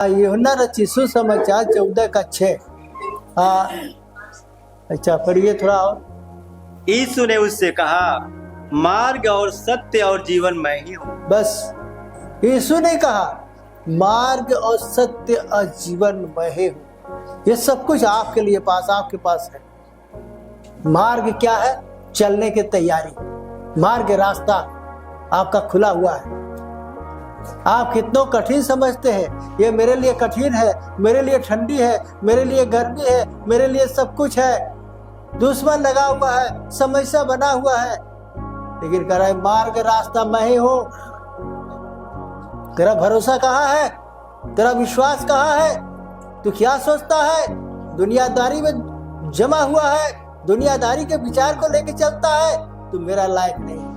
यूहन्ना रचित सुसमाचार 14:6। अच्छा पढ़िए थोड़ा और। यीशु ने उससे कहा, मार्ग और सत्य और जीवन मैं ही हूँ। बस यीशु ने कहा मार्ग और सत्य और जीवन मैं ही हूँ। ये सब कुछ आपके लिए आपके पास है। मार्ग क्या है? चलने की तैयारी। मार्ग रास्ता आपका खुला हुआ है। आप कितना कठिन समझते हैं, ये मेरे लिए कठिन है, मेरे लिए ठंडी है, मेरे लिए गर्मी है, मेरे लिए सब कुछ है, दुश्मन लगा हुआ है, समस्या बना हुआ है, लेकिन कह रहा है मार्ग रास्ता मैं ही हूं। तेरा भरोसा कहाँ है? तेरा विश्वास कहाँ है? तू क्या सोचता है? दुनियादारी में जमा हुआ है, दुनियादारी के विचार को लेके चलता है, तू मेरा लायक नहीं।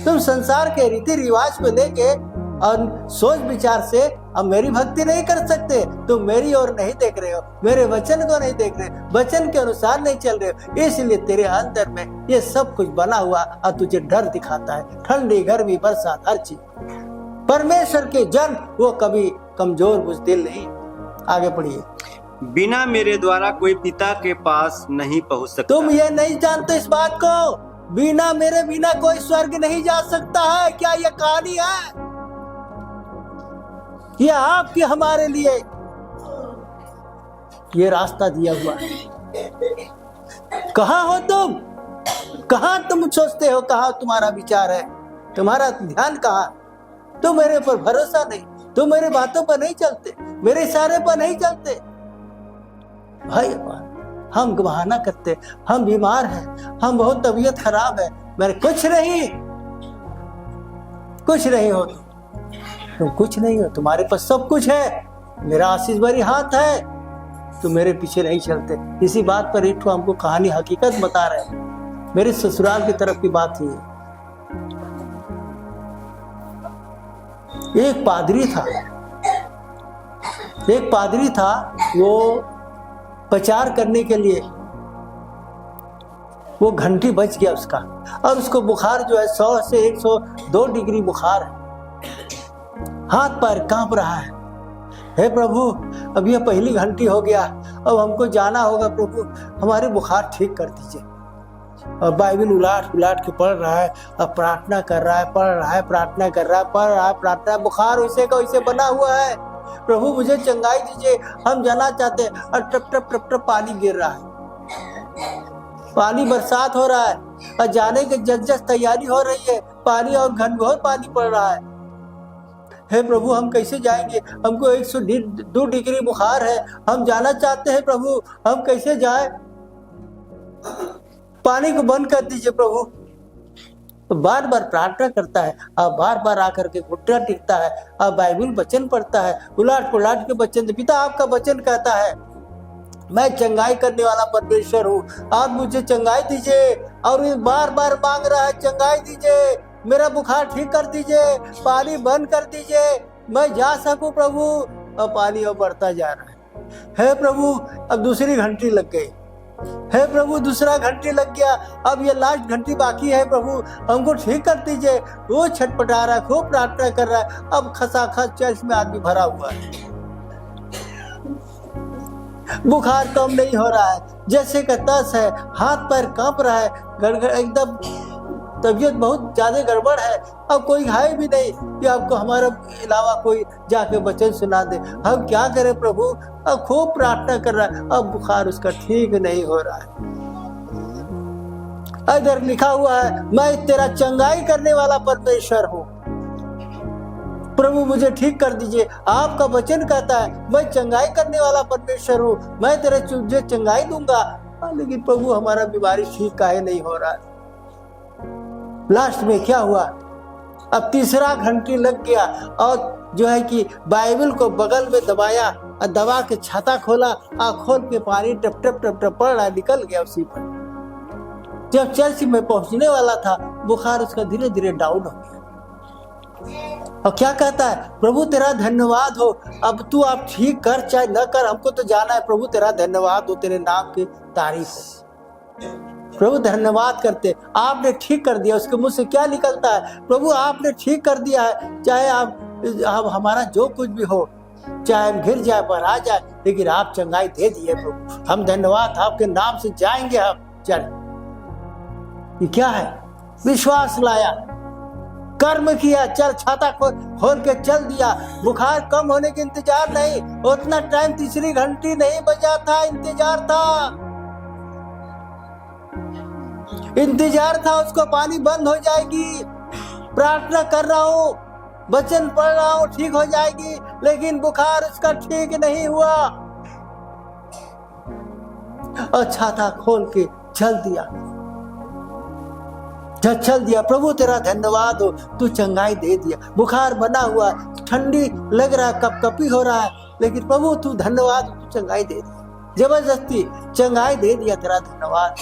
तुम संसार के रीति रिवाज को लेके और सोच विचार से अब मेरी भक्ति नहीं कर सकते। तुम मेरी ओर नहीं देख रहे हो, मेरे वचन को नहीं देख रहे, वचन के अनुसार नहीं चल रहे हो, इसलिए तेरे अंदर में ये सब कुछ बना हुआ और तुझे डर दिखाता है। ठंडी गर्मी बरसात हर चीज। परमेश्वर के जन वो कभी कमजोर बुज़दिल नहीं। आगे पढ़िए। बिना मेरे द्वारा कोई पिता के पास नहीं पहुंच सकता। तुम ये नहीं जानते इस बात को, बिना मेरे बिना कोई स्वर्ग नहीं जा सकता है। क्या ये कहानी है? ये आपके हमारे लिए ये रास्ता दिया हुआ है। कहाँ हो तुम? कहाँ तुम सोचते हो? कहाँ तुम्हारा विचार है? तुम्हारा ध्यान कहाँ? तुम मेरे ऊपर भरोसा नहीं, तुम मेरे बातों पर नहीं चलते, मेरे इशारे पर नहीं चलते। भाई हम बहाना करते, हम बीमार हैं, हम बहुत तबीयत खराब है, मेरे कुछ नहीं हो तुम कुछ नहीं हो, तुम्हारे पास सब कुछ है, मेरा आशीष भरी हाथ है, तुम मेरे पीछे नहीं चलते। इसी बात पर एक हमको कहानी हकीकत बता रहे हैं। मेरे ससुराल की तरफ की बात ही है। एक पादरी था, वो प्रचार करने के लिए वो घंटी बज गया उसका, और उसको बुखार जो है 100 से 102 डिग्री बुखार है, हाथ पैर कांप रहा है। हे प्रभु, अब ये पहली घंटी हो गया, अब हमको जाना होगा प्रभु, हमारे बुखार ठीक कर दीजिए। और बाइबल उलाट के पढ़ रहा है, अब प्रार्थना कर रहा है, पढ़ रहा है, प्रार्थना कर रहा है, पढ़ रहा है, प्रार्थना। बुखार वैसे का वैसे बना हुआ है। प्रभु मुझे चंगाई दीजिए, हम जाना चाहते हैं। और टप टप टप टप पानी गिर रहा है, पानी बरसात हो रहा है, और जाने की जस तैयारी हो रही है, पानी और घनघोर पानी पड़ रहा है। हे प्रभु हम कैसे जाएंगे? हमको 102 डिग्री बुखार है, हम जाना चाहते हैं प्रभु, हम कैसे जाए? पानी को बंद कर दीजिए प्रभु। तो बार बार प्रार्थना करता है, और बार बार आकर के घुटना टिकता है, और बाइबल वचन पढ़ता है, उलाट पुलाट के वचन। पिता आपका वचन कहता है मैं चंगाई करने वाला परमेश्वर हूँ, आप मुझे चंगाई दीजिए। और बार बार मांग रहा है चंगाई दीजिए, मेरा बुखार ठीक कर दीजिए, पानी बंद कर दीजिए, मैं जा सकूं प्रभु। और पानी और बढ़ता जा रहा है। हे प्रभु अब दूसरी घंटी लग गई, हे प्रभु दूसरा घंटी लग गया, अब ये लास्ट घंटी बाकी है प्रभु, हमको ठीक कर दीजिए। वो छटपटा रहा है, खूब प्रार्थना कर रहा है। अब खसाखस चर्च में आदमी भरा हुआ है, बुखार कम नहीं हो रहा है, जैसे का तस है, हाथ पैर कांप रहा है, एकदम तबीयत बहुत ज्यादा गड़बड़ है। अब कोई है भी नहीं कि आपको हमारे अलावा कोई जाके वचन सुना दे। हम क्या करें प्रभु? अब खूब प्रार्थना कर रहा है, अब बुखार उसका ठीक नहीं हो रहा है। इधर लिखा हुआ है मैं तेरा चंगाई करने वाला परमेश्वर हूँ, प्रभु मुझे ठीक कर दीजिए। आपका वचन कहता है मैं चंगाई करने वाला परमेश्वर हूँ, मैं तेरे तुझे चंगाई दूंगा। लेकिन प्रभु हमारा बीमारी ठीक काहे नहीं हो रहा है? लास्ट में क्या हुआ? अब तीसरा घंटी लग गया, और जो है कि बाइबल को बगल में दबाया, और दबा के छाता खोला, खोल के पानी टप टप टप टप पड़ रहा, निकल गया उसी पर। जब चर्च में पहुंचने वाला था, बुखार उसका धीरे धीरे डाउन हो गया। और क्या कहता है? प्रभु तेरा धन्यवाद हो, अब तू आप ठीक कर चाहे न कर, हमको तो जाना है। प्रभु तेरा धन्यवाद हो, तेरे नाम की तारीफ हो। प्रभु धन्यवाद करते, आपने ठीक कर दिया। उसके मुंह से क्या निकलता है? प्रभु आपने ठीक कर दिया है, चाहे आप हमारा जो कुछ भी हो, चाहे हम गिर जाए पर आ जाए, लेकिन आप चंगाई दे दिए प्रभु। हम धन्यवाद आपके नाम से जाएंगे। हम चल, ये क्या है? विश्वास लाया, कर्म किया, चल छाता खोल के चल दिया। बुखार कम होने के इंतजार नहीं, उतना टाइम तीसरी घंटी नहीं बजा था, इंतजार था, इंतजार था उसको। पानी बंद हो जाएगी, प्रार्थना कर रहा हूं, वचन पढ़ रहा हूं, ठीक हो जाएगी, लेकिन बुखार उसका ठीक नहीं हुआ। और छाता खोल के चल दिया, जब चल दिया। प्रभु तेरा धन्यवाद हो, तू चंगाई दे दिया। बुखार बना हुआ, ठंडी लग रहा है, कपकपी हो रहा है, लेकिन प्रभु तू धन्यवाद, तू चंगाई दे दिया, जबरदस्ती चंगाई दे दिया, तेरा धन्यवाद।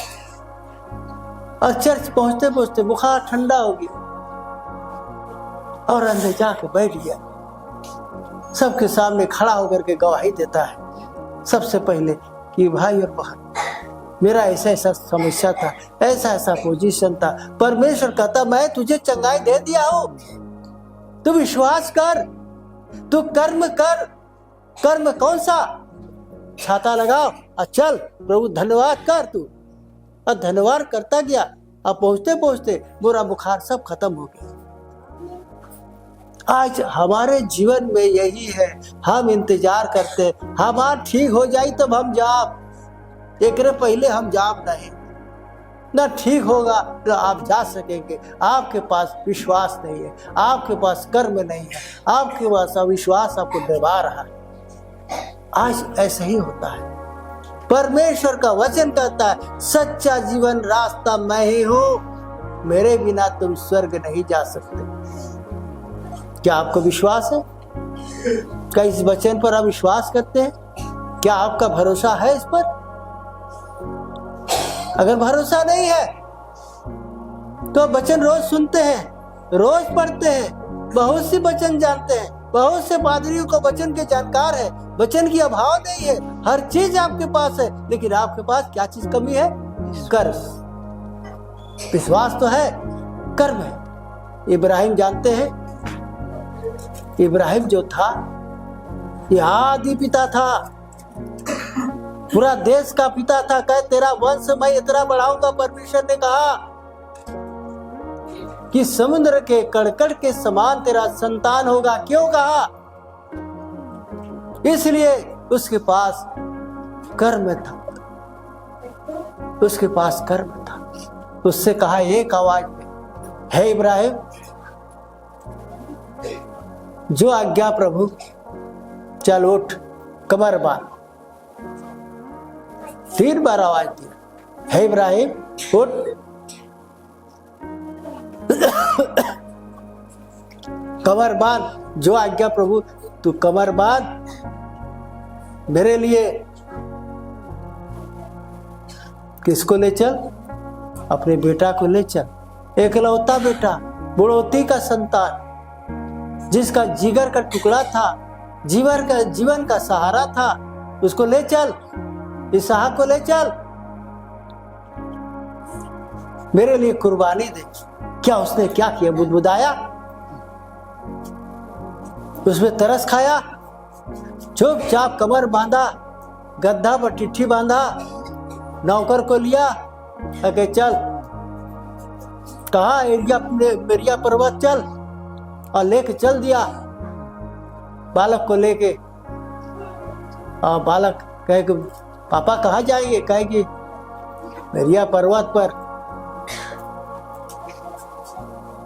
और चर्च पहुंचते पहुंचते बुखार ठंडा हो गया और अंदर जाके बैठ गया। सबके सामने खड़ा होकर के गवाही देता है सबसे पहले कि भाई और बहन, मेरा ऐसा ऐसा समस्या था, ऐसा ऐसा पोजीशन था, परमेश्वर कहता मैं तुझे चंगाई दे दिया हूं, तू विश्वास कर, तू कर्म कर। कर्म कौन सा? छाता लगाओ और चल, प्रभु धन्यवाद कर। तू और धन्यवाद करता गया, और पहुंचते पहुंचते बुरा बुखार सब खत्म हो गया। आज हमारे जीवन में यही है, हम इंतजार करते, हमारा ठीक हो जाए तब हम जाप, एक पहले हम जाप नहीं, ना ठीक होगा तो आप जा सकेंगे। आपके पास विश्वास नहीं है, आपके पास कर्म नहीं है, आपके पास अविश्वास आपको डरा रहा है। आज ऐसा ही होता है। परमेश्वर का वचन कहता है सच्चा जीवन रास्ता मैं ही हूं, मेरे बिना तुम स्वर्ग नहीं जा सकते। क्या आपको विश्वास है? क्या इस वचन पर आप विश्वास करते हैं? क्या आपका भरोसा है इस पर? अगर भरोसा नहीं है तो वचन रोज सुनते हैं, रोज पढ़ते हैं, बहुत सी वचन जानते हैं, बहुत से पादरियों को वचन के जानकार है, वचन की अभाव नहीं है, हर चीज आपके पास है, लेकिन आपके पास क्या चीज कमी है? कर्म। विश्वास तो है, कर्म है। इब्राहिम जानते हैं, इब्राहिम जो था ये आदि पिता था, पूरा देश का पिता था। कहे तेरा वंश मैं इतना बढ़ाऊंगा, परमेश्वर ने कहा कि समुद्र के कड़कड़ के समान तेरा संतान होगा। क्यों कहा? इसलिए उसके पास कर्म था, उसके पास कर्म था। उससे कहा एक आवाज में, हे इब्राहिम, जो आज्ञा प्रभु, चल उठ, कमर बांध। 3 बार आवाज दिया, हे इब्राहिम उठ, कमर बांध। जो आज्ञा प्रभु, तू कमर बांध मेरे लिए। किसको ले चल? अपने बेटा को ले चल, एकलौता बेटा, बुढ़ौती का संतान, जिसका जिगर का टुकड़ा था, जीवन का सहारा था, उसको ले चल, इसहाक को ले चल, मेरे लिए कुर्बानी दे। क्या उसने क्या किया? बुदबुदाया, उसमें तरस खाया, चुपचाप कमर बांधा, गद्दा पर चिट्ठी बांधा, नौकर को लिया, अगे चल, कहा मेरिया पर्वत चल, और लेके चल दिया बालक को लेके। और बालक कहे कि पापा कहाँ जाएंगे? कहे कि मेरिया पर्वत पर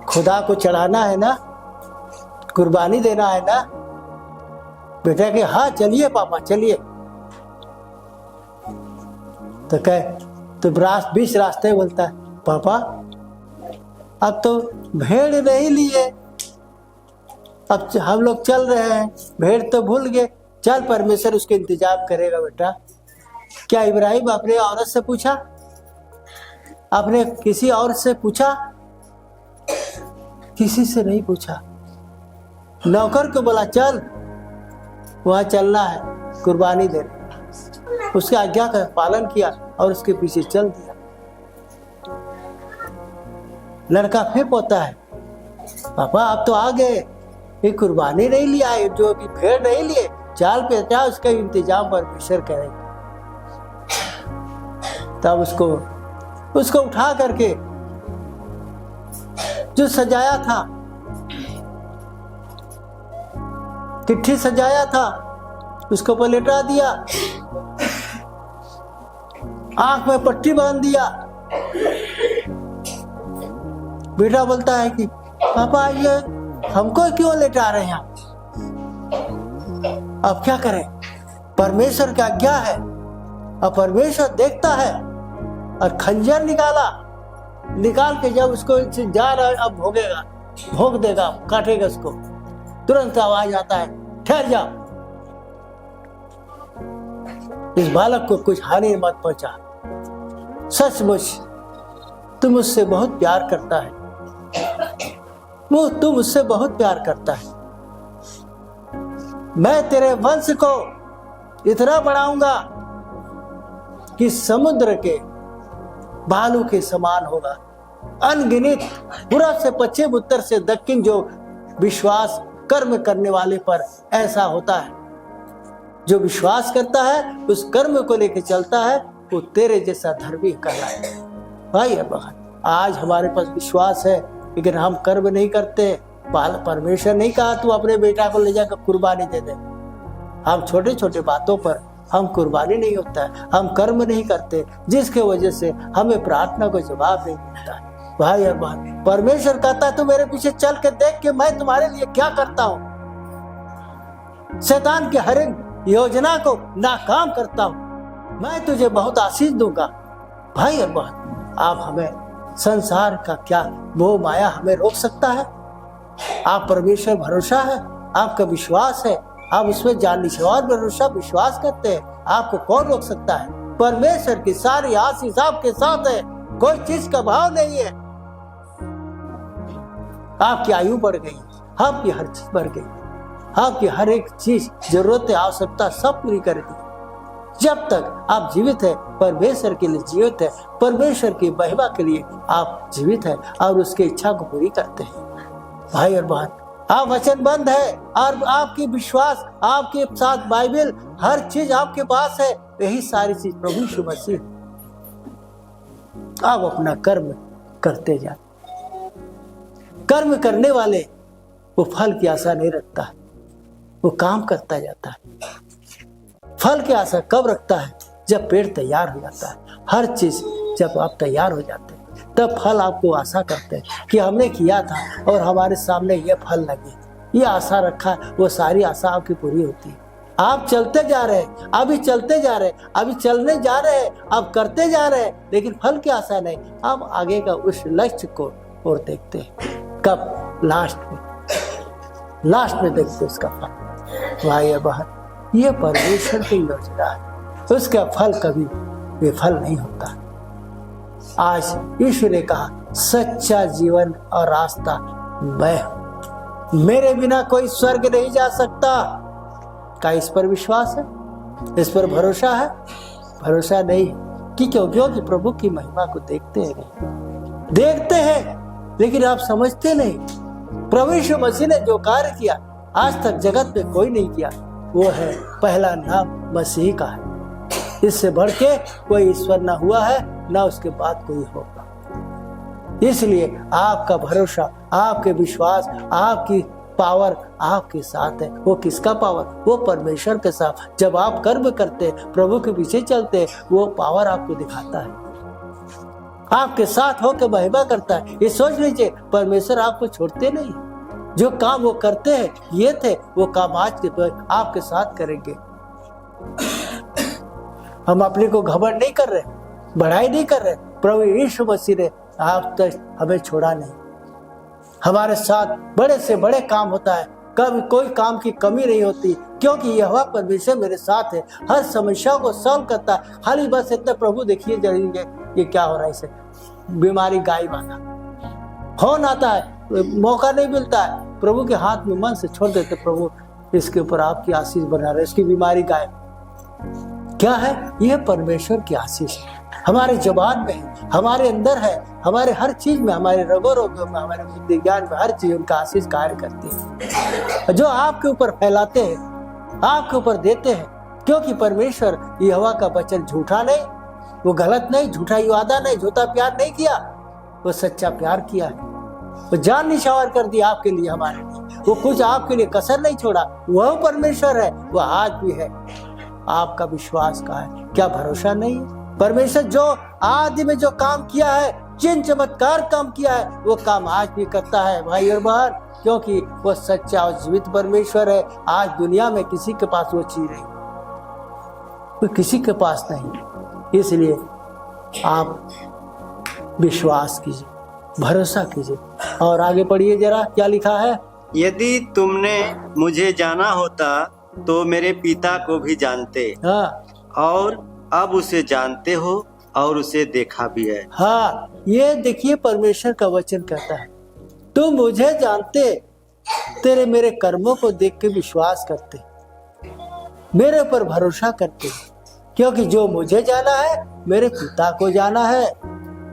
खुदा को चढ़ाना है ना, कुर्बानी देना है ना। बेटा के हाँ चलिए पापा चलिए। तो कहे तो बीच रास्ते बोलता है, पापा अब तो भेड़ नहीं लिए, अब हम लोग चल रहे हैं, भेड़ तो भूल गए, चल परमेश्वर उसके इंतजाम करेगा बेटा। क्या इब्राहिम अपने औरत से पूछा? आपने किसी और से पूछा? किसी से नहीं पूछा। नौकर को बोला चल, वहां चलना है, कुर्बानी देना। उसके आज्ञा का पालन किया और उसके पीछे चल दिया। लड़का फिर पोता है, पापा आप तो आ गए, ये कुर्बानी नहीं लिया है, जो अभी भेड़ नहीं लिए, जाल पे क्या उसका इंतजाम परमेश्वर करेगा। तब उसको उठा करके जो सजाया था, चिट्ठी सजाया था, उसको पलटा दिया, आंख में पट्टी बांध दिया। बेटा बोलता है कि पापा ये हमको क्यों लेटा रहे हैं आप? अब क्या करें, परमेश्वर का आज्ञा है। अब परमेश्वर देखता है और खंजर निकाल के जब उसको जा रहा है, अब भोग देगा, काटेगा उसको, तुरंत आवाज आता है, ठहर जाओ, इस बालक को कुछ हानि मत पहुंचा। सचमुच तुम उससे बहुत प्यार करता है, वो तुम उससे बहुत प्यार करता है। मैं तेरे वंश को इतना बढ़ाऊंगा कि समुद्र के बालू के समान होगा, अनगिनत, पूरब से पश्चिम, उत्तर से दक्षिण। जो विश्वास कर्म करने वाले पर ऐसा होता है, जो विश्वास करता है उस कर्म को लेकर चलता है, वो तेरे जैसा धर्मी कहलाएगा। भाई और बहन, आज हमारे पास विश्वास है लेकिन हम कर्म नहीं करते। परमेश्वर नहीं कहा तू अपने बेटा को ले जाकर कुर्बानी दे दे। हम छोटे छोटे बातों पर हम कुर्बानी नहीं होता है, हम कर्म नहीं करते, जिसके वजह से हमें प्रार्थना को जवाब नहीं मिलता है। भाई और बहन, परमेश्वर कहता है तू मेरे पीछे चल के देख के मैं तुम्हारे लिए क्या करता हूँ। शैतान की हर एक योजना को नाकाम करता हूँ, मैं तुझे बहुत आशीष दूंगा। भाई और बहन, आप हमें संसार का क्या मोह माया हमें रोक सकता है? आप परमेश्वर भरोसा है, आपका विश्वास है, आप उसमें जान निश्वास भरोसा विश्वास करते हैं, आपको कौन रोक सकता है? परमेश्वर की सारी आशीष आपके साथ है, कोई चीज का भाव नहीं है। आपकी आयु बढ़ गई, आपकी हर चीज बढ़ गई, आपकी हर एक चीज जरूरत आवश्यकता सब पूरी कर दी। जब तक आप जीवित है, परमेश्वर के लिए जीवित है, परमेश्वर की महिमा के लिए आप जीवित है और उसकी इच्छा को पूरी करते हैं। भाई और बहन, आप वचनबद्ध है और आपकी विश्वास, आपके साथ बाइबल, हर चीज आपके पास है, यही सारी चीज प्रभु यीशु मसीह। आप अपना कर्म करते जाए। कर्म करने वाले वो फल की आशा नहीं रखता है, वो काम करता जाता है। फल की आशा कब रखता है? जब पेड़ तैयार हो जाता है। हर चीज जब आप तैयार हो जाते हैं तब फल आपको आशा करते हैं कि हमने किया था और हमारे सामने ये फल लगे, ये आशा रखा, वो सारी आशा आपकी पूरी होती है। आप चलते जा रहे हैं, अभी चलते जा रहे हैं, अभी चलने जा रहे हैं, अब करते जा रहे हैं, लेकिन फल की आशा नहीं। आप आगे का उस लक्ष्य को और देखते हैं, कब? लास्ट में देखते उसका फल। भाई बहन, ये परमेश्वर की योजना है, उसका फल कभी विफल नहीं होता। आज ईश्वर ने कहा सच्चा जीवन और रास्ता मैं हूं, मेरे बिना कोई स्वर्ग नहीं जा सकता। क्या इस पर विश्वास है? इस पर भरोसा है? भरोसा नहीं कि क्योंकि प्रभु की महिमा को देखते हैं लेकिन आप समझते नहीं। प्रभु यीशु मसीह ने जो कार्य किया आज तक जगत में कोई नहीं किया, वो है पहला नाम मसीह का है। इससे बढ़ के कोई ईश्वर ना हुआ है, ना उसके बाद कोई होगा। इसलिए आपका भरोसा, आपके विश्वास, आपकी पावर आपके साथ है। वो किसका पावर? वो परमेश्वर के साथ। जब आप कर्म करते, प्रभु के पीछे चलते, वो पावर आपको दिखाता है, आपके साथ होकर महिमा करता है। ये सोच लीजिए, परमेश्वर आपको छोड़ते नहीं। जो काम वो करते हैं, ये थे, वो काम आज के आपके साथ करेंगे। हम अपने को घमंड नहीं कर रहे, बढ़ाई नहीं कर रहे। प्रभु यीशु मसीह ने आप तक हमें छोड़ा नहीं, हमारे साथ बड़े से बड़े काम होता है, कभी कोई काम की कमी नहीं होती, क्योंकि यहोवा परमेश्वर मेरे साथ है, हर समस्या को सॉल्व करता है। खाली बस इतना प्रभु देखिए जरूरी ये क्या हो रहा है, इसे बीमारी गाय बांधा फोन आता है, मौका नहीं मिलता है, प्रभु के हाथ में मन से छोड़ देते, प्रभु इसके ऊपर आपकी आशीष बना रहे, इसकी बीमारी गायब। क्या है? यह परमेश्वर की आशीष है, हमारे जबान में है, हमारे अंदर है, हमारे हर चीज में, हमारे रगो रोगों में, हमारे बुद्धि ज्ञान में, हर चीज उनका आशीष कार्य करती है। जो आपके ऊपर फैलाते हैं आपके ऊपर देते हैं, क्योंकि परमेश्वर यहोवा का वचन झूठा नहीं, वो गलत नहीं, झूठा वादा नहीं, झूठा प्यार नहीं किया, वो सच्चा प्यार किया है। वो जान निछावर कर दिया आपके लिए, हमारे लिए, वो कुछ आपके लिए कसर नहीं छोड़ा। वह परमेश्वर है, वह आज भी है। आपका विश्वास कहाँ है? क्या भरोसा नहीं है? परमेश्वर जो आदि में जो काम किया है, जिन चमत्कार काम किया है, वो काम आज भी करता है भाई और बहन, क्योंकि वो सच्चा और जीवित परमेश्वर है। आज दुनिया में किसी के पास वो चीज नहीं, वो किसी के पास नहीं। इसलिए आप विश्वास कीजिए, भरोसा कीजिए। और आगे पढ़िए जरा, क्या लिखा है? यदि तुमने मुझे जाना होता तो मेरे पिता को भी जानते, हाँ, और अब उसे जानते हो और उसे देखा भी है। हाँ, ये देखिए परमेश्वर का वचन कहता है, तुम मुझे जानते, तेरे मेरे कर्मों को देख के विश्वास करते, मेरे पर भरोसा करते, क्योंकि जो मुझे जाना है मेरे पिता को जाना है,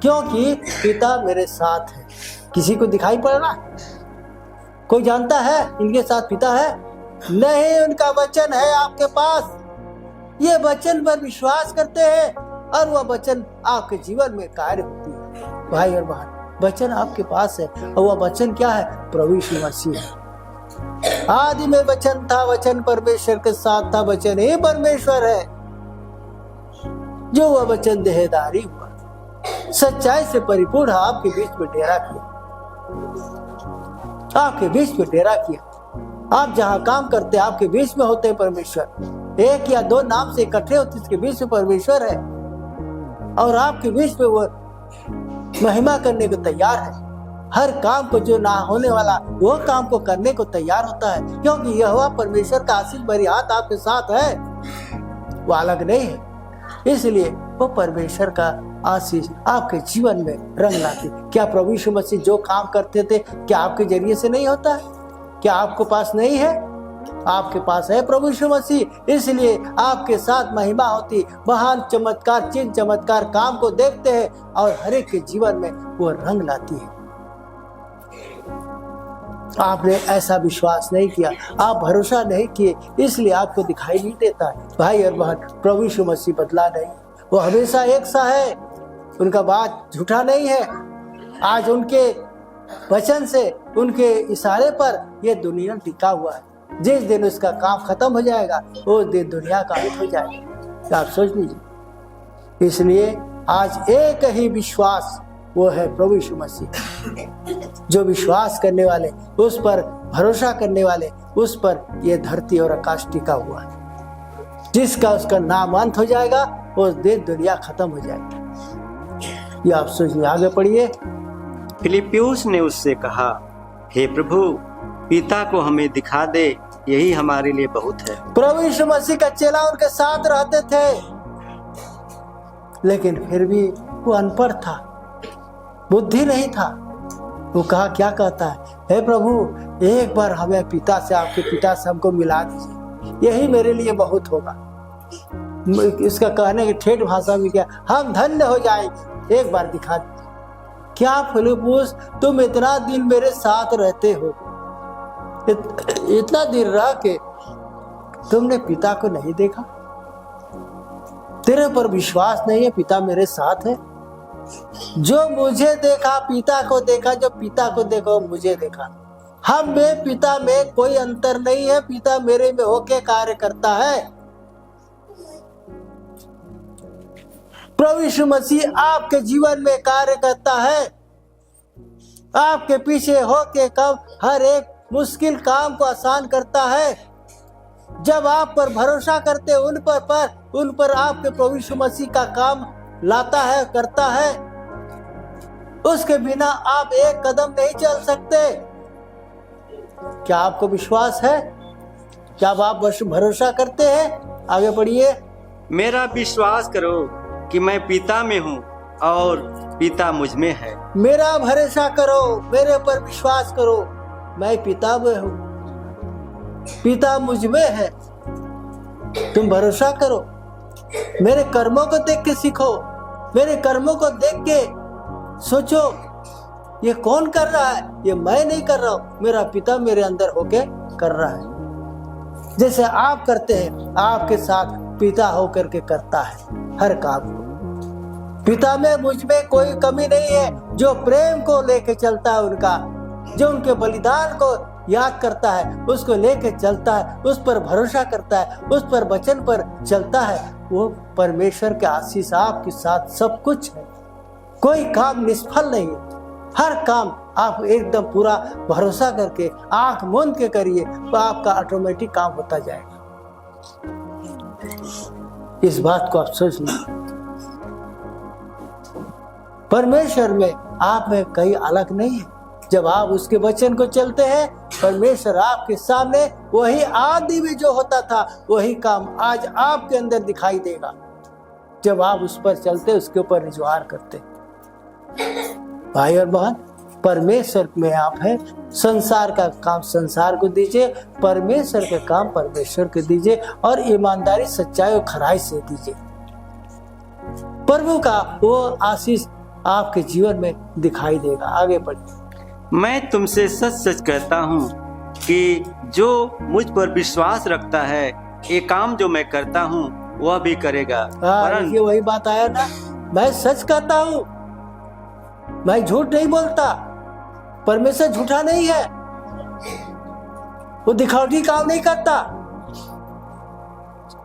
क्योंकि पिता मेरे साथ है। किसी को दिखाई पड़ रहा? कोई जानता है इनके साथ पिता है? नहीं, उनका वचन है आपके पास। ये वचन पर विश्वास करते हैं और वह वचन आपके जीवन में कार्य होती है भाई और बहन। वचन आपके पास है और वह वचन क्या है? प्रभु यीशु मसीह है। आदि में वचन था, वचन परमेश्वर के साथ था, वचन ही परमेश्वर है। जो वह वचन देहधारी हुआ, सच्चाई से परिपूर्ण आपके बीच में डेरा किया, आपके बीच में डेरा किया। आप जहां काम करते आपके बीच में होते हैं परमेश्वर। एक या दो नाम से इकट्ठे होते, इसके बीच में परमेश्वर है और आपके बीच में वो महिमा करने को तैयार है। हर काम को जो ना होने वाला वो काम को करने को तैयार होता है, क्योंकि यहोवा परमेश्वर का आशीष भरी हाथ आपके साथ है, वो अलग नहीं है। इसलिए वो परमेश्वर का आशीष आपके जीवन में रंग लाती। क्या प्रभु यीशु मसीह जो काम करते थे, क्या आपके जरिए से नहीं होता है? क्या आपके पास नहीं है? आपके पास है प्रभु यीशु मसीह, इसलिए आपके साथ महिमा होती। महान चमत्कार, चिन्ह चमत्कार काम को देखते हैं और हर एक के जीवन में वो रंग लाती है। आपने ऐसा विश्वास नहीं किया, आप भरोसा नहीं किए, इसलिए आपको दिखाई नहीं देता है भाई और बहन। प्रभु यीशु मसीह बदला नहीं, वो हमेशा एक सा है, उनका बात झूठा नहीं है। आज उनके वचन से, उनके इशारे पर यह दुनिया टिका हुआ है। जिस दिन उसका काम खत्म हो जाएगा उस दिन दुनिया का अंत हो जाएगा। आप सोच लीजिए। इसलिए आज एक ही विश्वास, वो है प्रभु यीशु मसीह। जो विश्वास करने वाले, उस पर भरोसा करने वाले, उस पर यह धरती और आकाश टिका हुआ है। जिसका उसका नाम अंत हो जाएगा उस दिन दुनिया खत्म हो जाएगी। ये आप सोचिए। आगे पढ़िए। फिलिप्पियुस ने उससे कहा, हे प्रभु, पिता को हमें दिखा दे, यही हमारे लिए बहुत है। प्रभु यीशु मसीह का चेला उनके साथ रहते थे, लेकिन फिर भी वो अनपढ़ था, बुद्धि नहीं था। वो कहा, क्या कहता है? हे प्रभु, एक बार हमें पिता से, आपके पिता से हमको मिला दीजिए, यही मेरे लिए बहुत होगा। इसका कहने की ठेठ भाषा में क्या, हम धन्य हो जाएंगे, एक बार दिखा दीजिए। क्या फिलिप्पुस, तुम इतना दिन मेरे साथ रहते हो, इतना दिन रह के तुमने पिता को नहीं देखा? तेरे पर विश्वास नहीं है? पिता मेरे साथ है। जो मुझे देखा पिता को देखा, जो पिता को देखो मुझे देखा। हम में पिता में कोई अंतर नहीं है, पिता मेरे में होके कार्य करता है। प्रभु यीशु मसीह आपके जीवन में कार्य करता है, आपके पीछे होके कब हर एक मुश्किल काम को आसान करता है। जब आप पर भरोसा करते उन पर आपके प्रभु यीशु मसीह का काम लाता है, करता है। उसके बिना आप एक कदम नहीं चल सकते। क्या आपको विश्वास है? क्या आप भरोसा करते हैं? आगे बढ़िए। मेरा विश्वास करो कि मैं पिता में हूँ और पिता मुझ में है। मेरा भरोसा करो, मेरे पर विश्वास करो, मैं पिता में हूँ, पिता मुझ में है। तुम भरोसा करो, मेरे कर्मों को देख के सीखो, मेरे कर्मों को देख के सोचो, ये कौन कर रहा है? ये मैं नहीं कर रहा हूँ, मेरा पिता मेरे अंदर होके कर रहा है। जैसे आप करते हैं, आपके साथ पिता होकर के करता है हर काम को। पिता में मुझ में कोई कमी नहीं है, जो प्रेम को लेके चलता है उनका, जो उनके बलिदान को याद करता है, उसको लेके चलता है, उस पर भरोसा करता है, उस पर वचन पर चलता है, वो परमेश्वर के आशीष आपके साथ सब कुछ है। कोई काम निष्फल नहीं है। हर काम आप एकदम पूरा भरोसा करके आंख मूंद के करिए, तो आपका ऑटोमेटिक काम होता जाएगा। इस बात को आप सोच लीजिए। परमेश्वर में आप में कहीं अलग नहीं है। जब आप उसके वचन को चलते हैं, परमेश्वर आपके सामने वही आदि में जो होता था वही काम आज आपके अंदर दिखाई देगा। जब आप उस पर चलते, उसके ऊपर निजवार करते। भाई और बहन, परमेश्वर में आप हैं। संसार का काम संसार को दीजिए, परमेश्वर के काम परमेश्वर को दीजिए, और ईमानदारी, सच्चाई और खराई से दीजिए। प्रभु का वो आशीष आपके जीवन में दिखाई देगा। आगे बढ़िए। मैं तुमसे सच सच कहता हूँ कि जो मुझ पर विश्वास रखता है, ये काम जो मैं करता हूँ वह भी करेगा। देखिए वही बात आया ना, मैं सच कहता हूँ, मैं झूठ नहीं बोलता। परमेश्वर झूठा नहीं है, वो दिखावटी काम नहीं करता।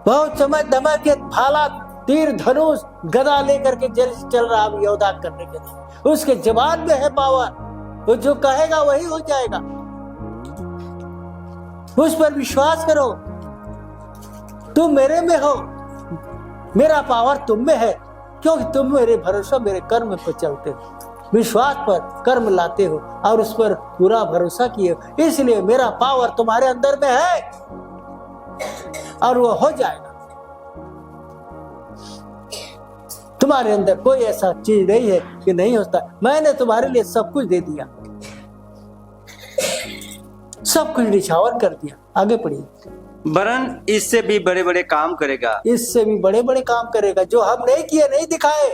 बहुत चमक दमक के भाला, तीर, धनुष, गदा लेकर के चल रहा है योद्धा करने के लिए। उसके जवान में है पावर, वो जो कहेगा वही हो जाएगा। उस पर विश्वास करो। तुम मेरे में हो, मेरा पावर तुम में है, क्योंकि तुम मेरे भरोसा, मेरे कर्म पर चलते हो, विश्वास पर कर्म लाते हो और उस पर पूरा भरोसा किए हो। इसलिए मेरा पावर तुम्हारे अंदर में है और वो हो जाएगा। तुम्हारे अंदर कोई ऐसा चीज नहीं है कि नहीं होता। मैंने तुम्हारे लिए सब कुछ दे दिया, सब कुछ निछावर कर दिया। आगे पढ़िए। वरन इससे भी बड़े बड़े काम करेगा। इससे भी बड़े बड़े काम करेगा, जो हम नहीं किए, नहीं दिखाए,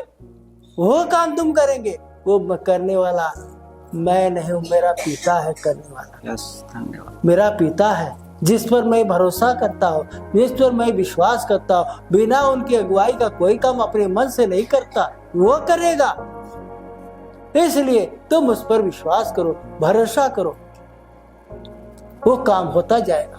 वो काम तुम करेंगे। वो करने वाला मैं नहीं हूं, मेरा पिता है करने वाला। धन्यवाद। मेरा पिता है जिस पर मैं भरोसा करता हूँ, जिस पर मैं विश्वास करता हूँ। बिना उनकी अगुवाई का कोई काम अपने मन से नहीं करता, वो करेगा। इसलिए तुम उस पर विश्वास करो, भरोसा करो, वो काम होता जाएगा।